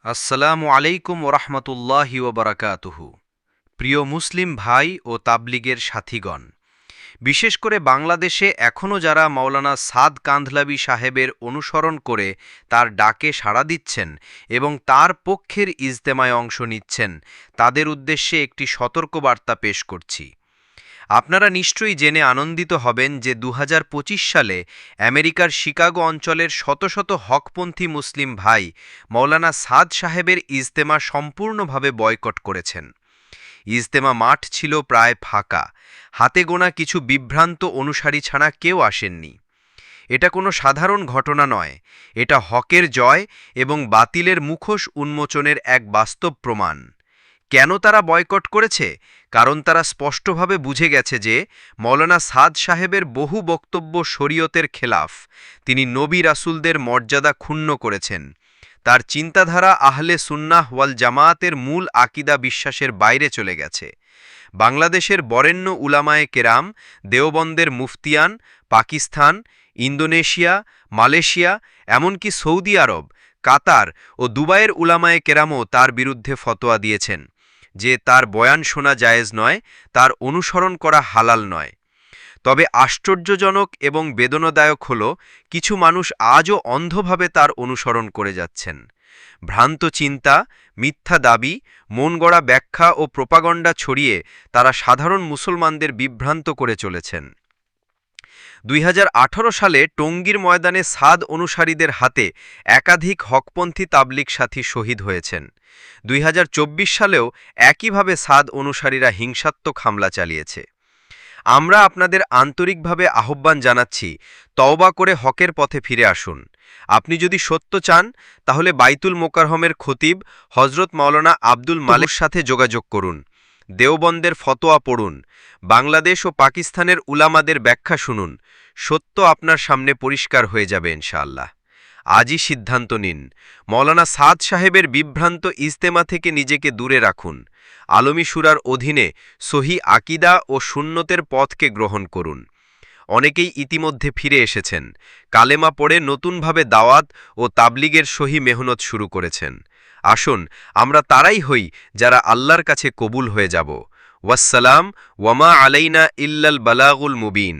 আসসালামু আলাইকুম ওরহমতুল্লাহি ওবরাকাতুহু। প্রিয় মুসলিম ভাই ও তাবলিগের সাথীগণ, বিশেষ করে বাংলাদেশে এখনও যারা মাওলানা সাদ কান্ধলাবি সাহেবের অনুসরণ করে তার ডাকে সাড়া দিচ্ছেন এবং তার পক্ষের ইজতেমায় অংশ নিচ্ছেন, তাদের উদ্দেশ্যে একটি সতর্কবার্তা পেশ করছি। আপনারা নিশ্চয়ই জেনে আনন্দিত হবেন যে ২০২৫ সালে আমেরিকার শিকাগো অঞ্চলের শত শত হকপন্থী মুসলিম ভাই মৌলানা সাদ সাহেবের ইজতেমা সম্পূর্ণভাবে বয়কট করেছেন। ইজতেমা মাঠ ছিল প্রায় ফাঁকা, হাতে গোনা কিছু বিভ্রান্ত অনুসারী ছাড়া কেউ আসেননি। এটা কোনো সাধারণ ঘটনা নয়, এটা হকের জয় এবং বাতিলের মুখোশ উন্মোচনের এক বাস্তব প্রমাণ। কেন তারা বয়কট করেছে? কারণ তারা স্পষ্টভাবে বুঝে গেছে যে মৌলানা সাদ সাহেবের বহু বক্তব্য শরীয়তের খেলাফ। তিনি নবী রাসূলদের মর্যাদা ক্ষুণ্ণ করেছেন। তার চিন্তাধারা আহলে সুন্নাহ ওয়াল জামায়াতের মূল আকিদা বিশ্বাসের বাইরে চলে গেছে। বাংলাদেশের বরেণ্য উলামায়ে কেরাম, দেওবন্দের মুফতিয়ান, পাকিস্তান, ইন্দোনেশিয়া, মালয়েশিয়া, এমনকি সৌদি আরব, কাতার ও দুবাইয়ের উলামায়ে কেরামও তার বিরুদ্ধে ফতোয়া দিয়েছেন যে তার বয়ান শোনা জায়েজ নয়, তার অনুসরণ করা হালাল নয়। তবে আশ্চর্যজনক এবং বেদনাদায়ক হল, কিছু মানুষ আজও অন্ধভাবে তার অনুসরণ করে যাচ্ছেন। ভ্রান্ত চিন্তা, মিথ্যা দাবি, মনগড়া ব্যাখ্যা ও প্রোপাগণ্ডা ছড়িয়ে তারা সাধারণ মুসলমানদের বিভ্রান্ত করে চলেছেন। ২০১৮ সালে টঙ্গীর ময়দানে সাদ অনুসারীদের হাতে একাধিক হকপন্থী তাবলিগ সাথী শহীদ হয়েছেন। ২০২৪ সালেও একইভাবে সাদ অনুসারীরা হিংসাত্মক হামলা চালিয়েছে। আমরা আপনাদের আন্তরিকভাবে আহ্বান জানাচ্ছি, তওবা করে হকের পথে ফিরে আসুন। আপনি যদি সত্য চান, তাহলে বাইতুল মোকাররমের খতিব হজরত মাওলানা আব্দুল মালের সাথে যোগাযোগ করুন। দেওবন্দের ফতোয়া পড়ুন। বাংলাদেশ ও পাকিস্তানের উলামাদের ব্যাখ্যা শুনুন। সত্য আপনার সামনে পরিষ্কার হয়ে যাবে ইনশাআল্লাহ। আজই সিদ্ধান্ত নিন। মৌলানা সাদ সাহেবের বিভ্রান্ত ইজতেমা থেকে নিজেকে দূরে রাখুন। আলমী শুরার অধীনে সহি আকিদা ও সুন্নতের পথকে গ্রহণ করুন। অনেকেই ইতিমধ্যে ফিরে এসেছেন, কালেমা পড়ে নতুনভাবে দাওয়াত ও তাবলিগের সহি মেহনত শুরু করেছেন। আসুন আমরা তারাই হই যারা আল্লাহর কাছে কবুল হয়ে যাব। ওয়াসসালাম ওয়ামা আলাইনা ইল্লাল বালাগুল মুবিন।